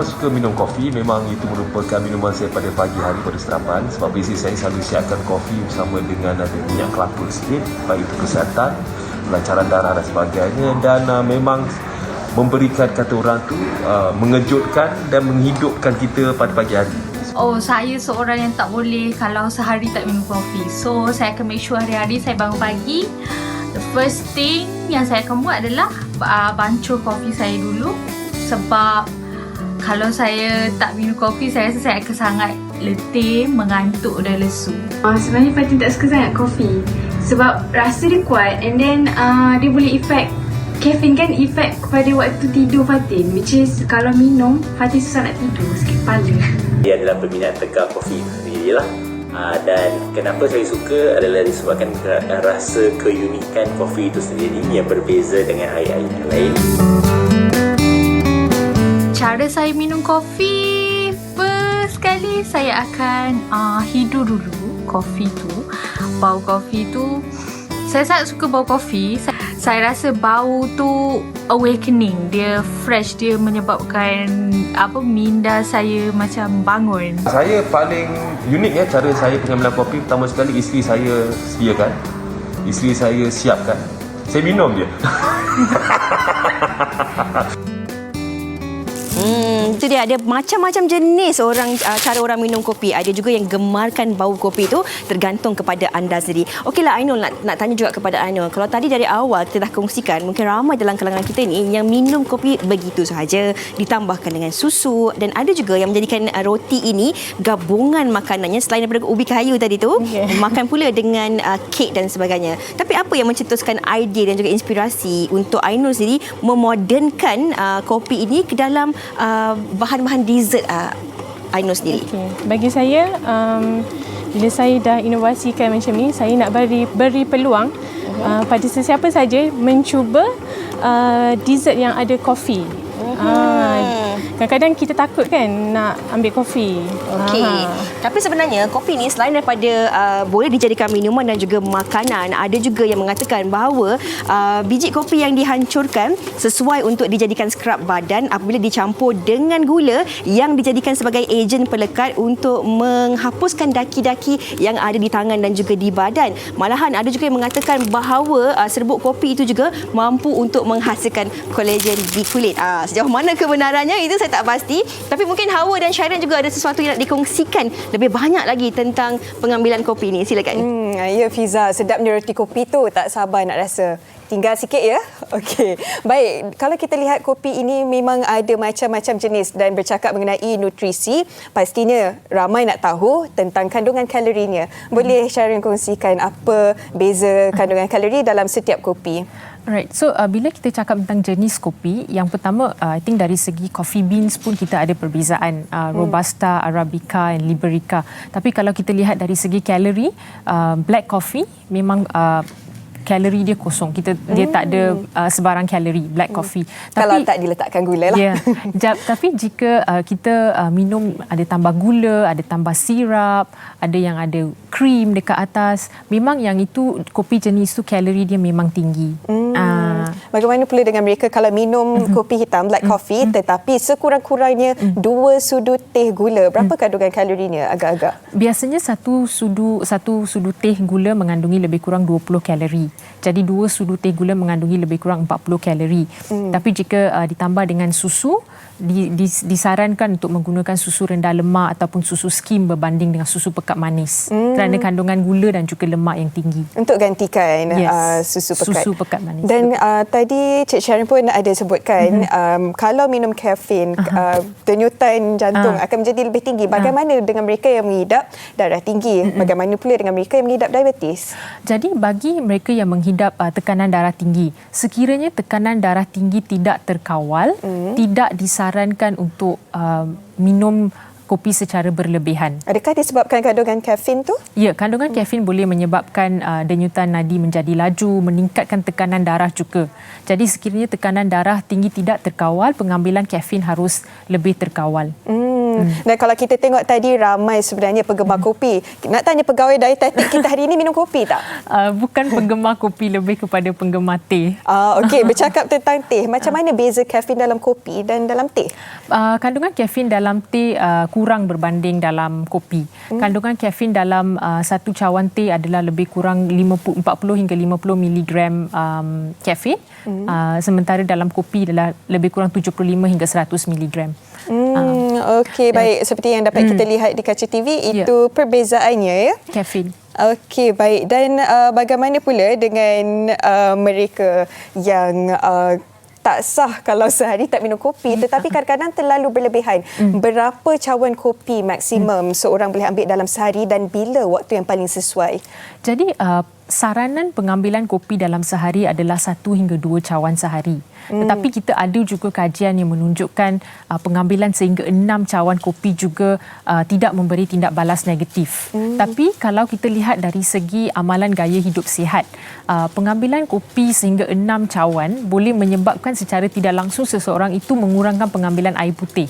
Saya suka minum kopi, memang itu merupakan minuman saya pada pagi hari pada sarapan. Sebab biasa saya selalu siapkan kopi bersama dengan ada minyak kelapa sikit, baik itu kesihatan, lancaran darah dan sebagainya. Dan memang memberikan kata orang tu mengejutkan dan menghidupkan kita pada pagi hari. Oh, saya seorang yang tak boleh kalau sehari tak minum kopi. So, saya akan make sure hari-hari saya bangun pagi. The first thing yang saya akan buat adalah bancuh kopi saya dulu. Sebab kalau saya tak minum kopi, saya rasa saya akan sangat letih, mengantuk dan lesu. Sebenarnya Fatin tak suka sangat kopi sebab rasa dia kuat and then dia boleh efek caffeine kan, efek kepada waktu tidur Fatin, which is kalau minum Fatin susah nak tidur, sakit kepala. Dia adalah peminat tekar kofi sendirilah. Dan kenapa saya suka adalah disebabkan rasa keunikan kofi itu sendiri yang berbeza dengan air-air yang lain. Cara saya minum kopi, first sekali saya akan hidu dulu kopi tu. Bau kopi tu, saya sangat suka bau kopi. Saya rasa bau tu awakening, dia fresh, dia menyebabkan minda saya macam bangun. Saya paling unik cara saya pengambilan kopi. Pertama sekali isteri saya sediakan, isteri saya siapkan, saya minum je. Itu dia, ada macam-macam jenis cara orang minum kopi. Ada juga yang gemarkan bau kopi tu, tergantung kepada anda sendiri. Okeylah Ainul, nak tanya juga kepada Ainul. Kalau tadi dari awal kita dah kongsikan, mungkin ramai dalam kalangan kita ni yang minum kopi begitu sahaja, ditambahkan dengan susu, dan ada juga yang menjadikan roti ini gabungan makanannya selain daripada ubi kayu tadi tu, makan pula dengan kek dan sebagainya. Tapi apa yang mencetuskan idea dan juga inspirasi untuk Ainul sendiri memodernkan kopi ini ke dalam bahan-bahan dessert Ainul sendiri? Bagi saya, bila saya dah inovasikan macam ni, saya nak beri peluang pada sesiapa saja mencuba dessert yang ada kopi. Kadang-kadang kita takut kan nak ambil kopi. Okey. Tapi sebenarnya kopi ni selain daripada boleh dijadikan minuman dan juga makanan, ada juga yang mengatakan bahawa biji kopi yang dihancurkan sesuai untuk dijadikan skrab badan apabila dicampur dengan gula yang dijadikan sebagai ejen pelekat untuk menghapuskan daki-daki yang ada di tangan dan juga di badan. Malahan ada juga yang mengatakan bahawa serbuk kopi itu juga mampu untuk menghasilkan kolagen di kulit. Sejauh mana kebenarannya itu saya tak pasti, tapi mungkin Hawa dan Sharon juga ada sesuatu yang nak dikongsikan lebih banyak lagi tentang pengambilan kopi ni. Silakan. Ya Fiza, sedapnya roti kopi tu, tak sabar nak rasa. Tinggal sikit ya. Okey. Baik, kalau kita lihat kopi ini memang ada macam-macam jenis, dan bercakap mengenai nutrisi, pastinya ramai nak tahu tentang kandungan kalorinya. Boleh Sharon kongsikan apa beza kandungan kalori dalam setiap kopi? Alright, so bila kita cakap tentang jenis kopi, yang pertama I think dari segi coffee beans pun kita ada perbezaan, Robusta, Arabica dan Liberica. Tapi kalau kita lihat dari segi kalori, black coffee memang kalori dia kosong. Dia tak ada sebarang kalori, black coffee. Kalau tak diletakkan gula lah. Ya. Tapi jika kita minum, ada tambah gula, ada tambah sirap, ada yang ada krim dekat atas, memang yang itu kopi jenis tu kalori dia memang tinggi. Bagaimana pula dengan mereka kalau minum kopi hitam, black coffee, tetapi sekurang-kurangnya 2 sudu teh gula, berapa kandungan kalorinya agak-agak? Biasanya satu sudu teh gula mengandungi lebih kurang 20 kalori. Jadi 2 sudu teh gula mengandungi lebih kurang 40 kalori. Tapi jika ditambah dengan susu, disarankan untuk menggunakan susu rendah lemak ataupun susu skim berbanding dengan susu pekat manis, kerana kandungan gula dan juga lemak yang tinggi. Untuk gantikan susu pekat manis. Dan tadi Cik Sharon pun ada sebutkan kalau minum kafein, denyutan jantung akan menjadi lebih tinggi. Bagaimana dengan mereka yang mengidap darah tinggi? Bagaimana pula dengan mereka yang mengidap diabetes? Jadi bagi mereka yang menghidap tekanan darah tinggi, sekiranya tekanan darah tinggi tidak terkawal, tidak disarankan untuk minum kopi secara berlebihan. Adakah disebabkan kandungan kafein tu? Ya, kandungan kafein boleh menyebabkan denyutan nadi menjadi laju, meningkatkan tekanan darah juga. Jadi sekiranya tekanan darah tinggi tidak terkawal, pengambilan kafein harus lebih terkawal. Dan kalau kita tengok tadi ramai sebenarnya penggemar kopi. Nak tanya pegawai dietetik kita hari ini minum kopi tak? Bukan penggemar kopi, lebih kepada penggemar teh. Okey, bercakap tentang teh. Macam mana beza kafein dalam kopi dan dalam teh? Kandungan kafein dalam teh kurang berbanding dalam kopi. Kandungan kafein dalam satu cawan teh adalah lebih kurang 40 hingga 50 miligram kafein. Sementara dalam kopi adalah lebih kurang 75 hingga 100 miligram. Okey, baik. Seperti yang dapat kita lihat di kaca TV, itu perbezaannya ya? Kafein. Okey, baik. Dan bagaimana pula dengan mereka yang tak sah kalau sehari tak minum kopi tetapi kadang-kadang terlalu berlebihan? Berapa cawan kopi maksimum seorang boleh ambil dalam sehari dan bila waktu yang paling sesuai? Jadi saranan pengambilan kopi dalam sehari adalah 1 hingga 2 cawan sehari. Tetapi kita ada juga kajian yang menunjukkan pengambilan sehingga 6 cawan kopi juga tidak memberi tindak balas negatif. Tapi kalau kita lihat dari segi amalan gaya hidup sihat, pengambilan kopi sehingga 6 cawan boleh menyebabkan secara tidak langsung seseorang itu mengurangkan pengambilan air putih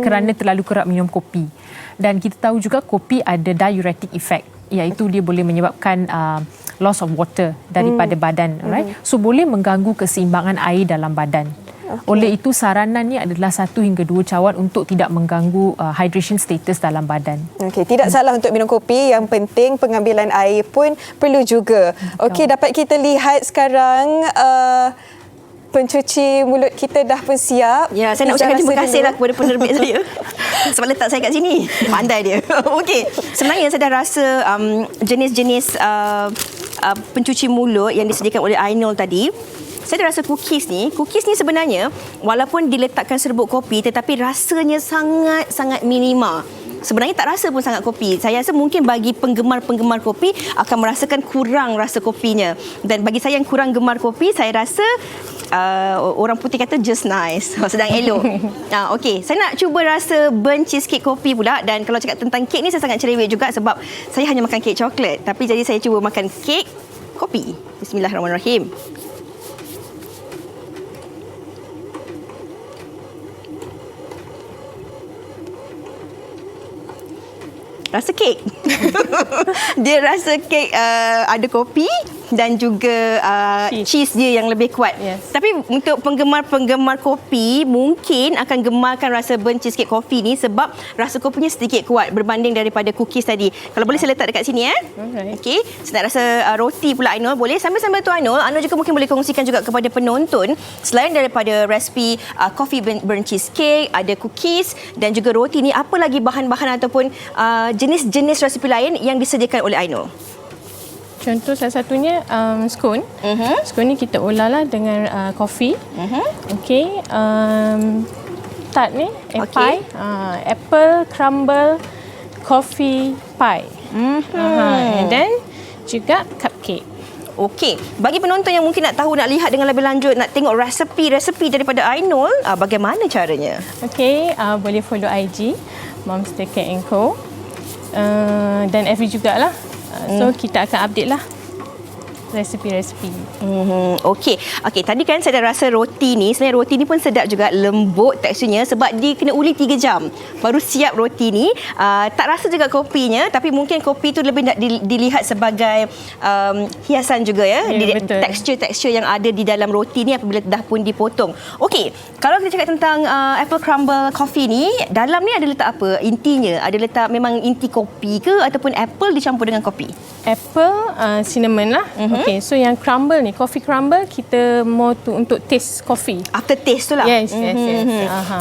kerana terlalu kerap minum kopi. Dan kita tahu juga kopi ada diuretic effect, iaitu dia boleh menyebabkan loss of water daripada badan, right? So boleh mengganggu keseimbangan air dalam badan. Oleh itu saranannya adalah 1 hingga 2 cawan untuk tidak mengganggu hydration status dalam badan. Okey, tidak salah untuk minum kopi, yang penting pengambilan air pun perlu juga. Okey, dapat kita lihat sekarang pencuci mulut kita dah pun siap. Ya, saya nak ucapkan terima kasihlah kepada penerbit saya sebab letak saya kat sini. Pandai dia. Okey, sebenarnya saya dah rasa jenis-jenis pencuci mulut yang disediakan oleh Ainul tadi. Saya dah rasa cookies ni sebenarnya walaupun diletakkan serbuk kopi tetapi rasanya sangat minima. Sebenarnya tak rasa pun sangat kopi. Saya rasa mungkin bagi penggemar-penggemar kopi akan merasakan kurang rasa kopinya. Dan bagi saya yang kurang gemar kopi, saya rasa orang putih kata just nice. Sedang elok. Okey, saya nak cuba rasa burnt cheesecake kopi pula. Dan kalau cakap tentang kek ni, saya sangat cerewet juga sebab saya hanya makan kek coklat. Tapi jadi saya cuba makan kek kopi. Bismillahirrahmanirrahim. Rasa kek. Dia rasa kek ada kopi dan juga cheese dia yang lebih kuat. Yes. Tapi untuk penggemar-penggemar kopi mungkin akan gemarkan rasa burnt cheesecake kopi ni sebab rasa kopinya sedikit kuat berbanding daripada cookies tadi. Kalau boleh saya letak dekat sini Okey. Saya nak rasa roti pula Ainul. Boleh sambil-sambil tu Ainul juga mungkin boleh kongsikan juga kepada penonton selain daripada resipi coffee burnt cheesecake, ada cookies dan juga roti ni, apa lagi bahan-bahan ataupun jenis-jenis resipi lain yang disediakan oleh Ainul? Contoh salah satunya scone. Scone ni kita olahlah dengan kopi. Okey. Tart ni pie. Apple crumble coffee pie. And then juga cupcake. Okey, bagi penonton yang mungkin nak tahu, nak lihat dengan lebih lanjut, nak tengok resepi daripada Ainul, bagaimana caranya? Okey, boleh follow IG Momster Cake & Co. Dan FB jugalah. So kita akan update lah resepi-resepi. Okey, tadi kan saya dah rasa roti ni, sebenarnya roti ni pun sedap juga, lembut teksturnya sebab dia kena uli 3 jam baru siap roti ni. Tak rasa juga kopinya, tapi mungkin kopi tu lebih nak dilihat sebagai hiasan juga ya. Tekstur-tekstur yang ada di dalam roti ni apabila dah pun dipotong. Okey, kalau kita cakap tentang apple crumble coffee ni, dalam ni ada letak apa? Intinya ada letak memang inti kopi ke ataupun apple dicampur dengan kopi? Apple, cinnamon lah. Okey, so yang crumble ni, coffee crumble, kita mau tu untuk taste coffee. After taste tu lah. Yes.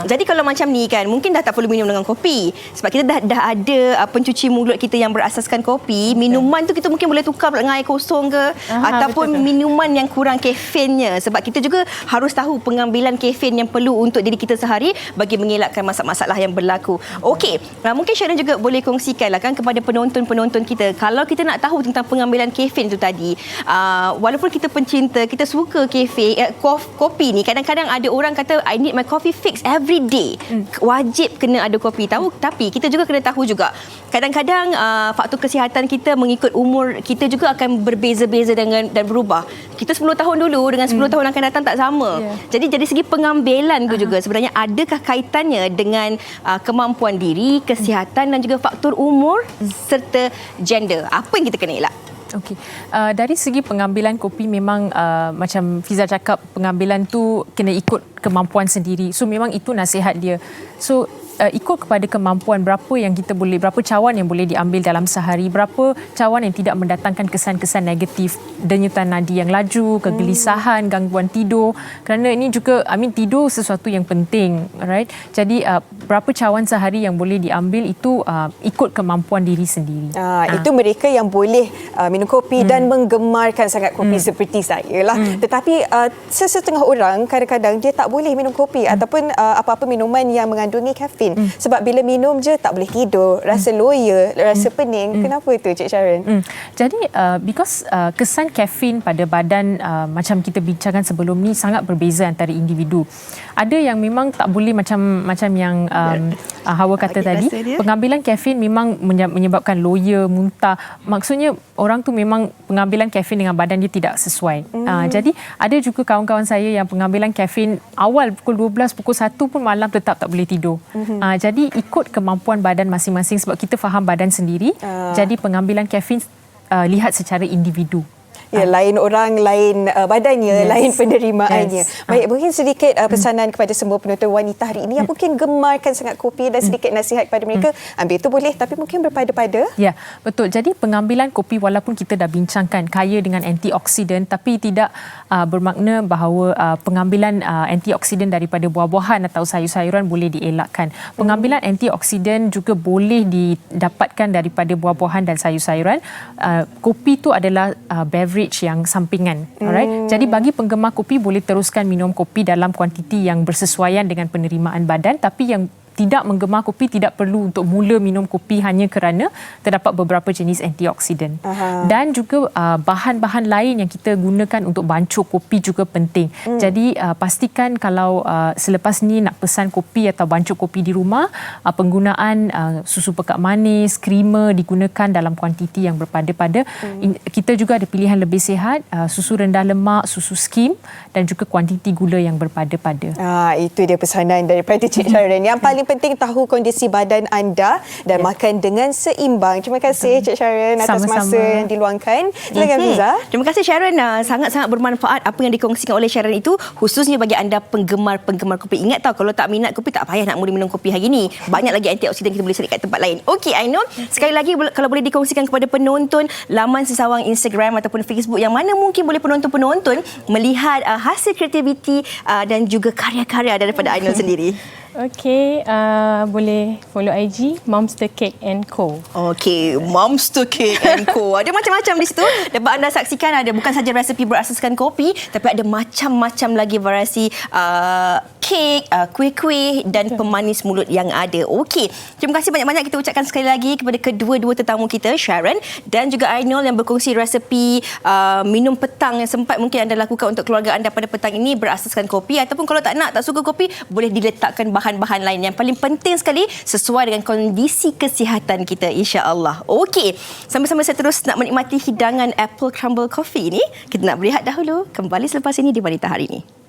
Jadi kalau macam ni kan, mungkin dah tak perlu minum dengan kopi. Sebab kita dah ada pencuci mulut kita yang berasaskan kopi. Minuman tu kita mungkin boleh tukar dengan air kosong ke, ataupun betul. Minuman yang kurang kafeinnya. Sebab kita juga harus tahu pengambilan kafein yang perlu untuk diri kita sehari bagi mengelakkan masalah-masalah yang berlaku. Okey, mungkin Sharon juga boleh kongsikan lah kan kepada penonton-penonton kita. Kalau kita nak tahu tahu tentang pengambilan kafein tu tadi. Walaupun kita pencinta, kita suka kopi ni, kadang-kadang ada orang kata I need my coffee fix every day. Wajib kena ada kopi. Tapi kita juga kena tahu juga, kadang-kadang faktor kesihatan kita mengikut umur kita juga akan berbeza-beza dan berubah. Kita 10 tahun dulu dengan 10 tahun akan datang tak sama. Jadi dari segi pengambilan tu juga sebenarnya adakah kaitannya dengan kemampuan diri, kesihatan dan juga faktor umur serta gender. Apa yang kita kena elak? Okey. Dari segi pengambilan kopi memang macam Fiza cakap, pengambilan tu kena ikut kemampuan sendiri. So memang itu nasihat dia. So ikut kepada kemampuan berapa yang kita boleh, berapa cawan yang boleh diambil dalam sehari, berapa cawan yang tidak mendatangkan kesan-kesan negatif, denyutan nadi yang laju, kegelisahan, gangguan tidur. Kerana ini juga tidur sesuatu yang penting, right? Jadi berapa cawan sehari yang boleh diambil itu ikut kemampuan diri sendiri. Itu mereka yang boleh minum kopi dan menggemarkan sangat kopi seperti saya lah. Tetapi sesetengah orang kadang-kadang dia tak boleh minum kopi ataupun apa-apa minuman yang mengandungi kafein. Sebab bila minum je tak boleh tidur, rasa loya, rasa pening. Kenapa itu Cik Sharon? Jadi because kesan kafein pada badan macam kita bincangkan sebelum ni sangat berbeza antara individu. Ada yang memang tak boleh macam yang Hawa kata tadi, pengambilan kafein memang menyebabkan loya, muntah. Maksudnya orang tu memang pengambilan kafein dengan badan dia tidak sesuai. Jadi ada juga kawan-kawan saya yang pengambilan kafein awal pukul 12, pukul 1 pun malam tetap tak boleh tidur. Jadi ikut kemampuan badan masing-masing sebab kita faham badan sendiri. Jadi pengambilan kafein lihat secara individu. Ya, lain orang, lain badannya, lain penerimaannya. Baik, mungkin sedikit pesanan kepada semua penonton wanita hari ini yang mungkin gemarkan sangat kopi dan sedikit nasihat kepada mereka. Ambil itu boleh, tapi mungkin berpada-pada. Ya, betul. Jadi pengambilan kopi walaupun kita dah bincangkan kaya dengan antioksidan, tapi tidak bermakna bahawa pengambilan antioksidan daripada buah-buahan atau sayur-sayuran boleh dielakkan. Pengambilan antioksidan juga boleh didapatkan daripada buah-buahan dan sayur-sayuran. Kopi itu adalah beverage yang sampingan. Alright. Jadi bagi penggemar kopi boleh teruskan minum kopi dalam kuantiti yang bersesuaian dengan penerimaan badan, tapi yang tidak menggemar kopi tidak perlu untuk mula minum kopi hanya kerana terdapat beberapa jenis antioksidan. Dan juga bahan-bahan lain yang kita gunakan untuk bancuh kopi juga penting. Jadi pastikan kalau selepas ni nak pesan kopi atau bancuh kopi di rumah, penggunaan susu pekat manis, creamer digunakan dalam kuantiti yang berpada-pada. Kita juga ada pilihan lebih sihat, susu rendah lemak, susu skim dan juga kuantiti gula yang berpada-pada. Itu dia pesanan daripada Cik Sharon. Yang paling penting tahu kondisi badan anda dan makan dengan seimbang. Terima kasih Cik Sharon atas masa yang diluangkan. Silakan Fiza. Terima kasih Sharon. Sangat-sangat bermanfaat apa yang dikongsikan oleh Sharon itu, khususnya bagi anda penggemar kopi. Ingat tahu, kalau tak minat kopi tak payah nak mula minum kopi hari ini. Banyak lagi antioksidan kita boleh cari kat tempat lain. Okey, I know. Sekali lagi kalau boleh dikongsikan kepada penonton laman sesawang Instagram ataupun Facebook yang mana mungkin boleh penonton-penonton melihat hasil kreativiti dan juga karya-karya daripada Ainul sendiri. Okey, boleh follow IG Momster Cake & Co. Okey, Momster Cake & Co. Ada macam-macam di situ. Dapat anda saksikan, ada bukan saja resepi berasaskan kopi, tapi ada macam-macam lagi variasi kek, kuih-kuih dan pemanis mulut yang ada. Okey, terima kasih banyak-banyak kita ucapkan sekali lagi kepada kedua-dua tetamu kita, Sharon dan juga Ainul yang berkongsi resepi minum petang yang sempat mungkin anda lakukan untuk keluarga anda pada petang ini berasaskan kopi, ataupun kalau tak suka kopi, boleh diletakkan bahan-bahan lain. Yang paling penting sekali sesuai dengan kondisi kesihatan kita, insya-Allah. Okey, sambil-sambil saya terus nak menikmati hidangan apple crumble coffee ini, kita nak berehat dahulu. Kembali selepas ini di Wanita Hari Ini.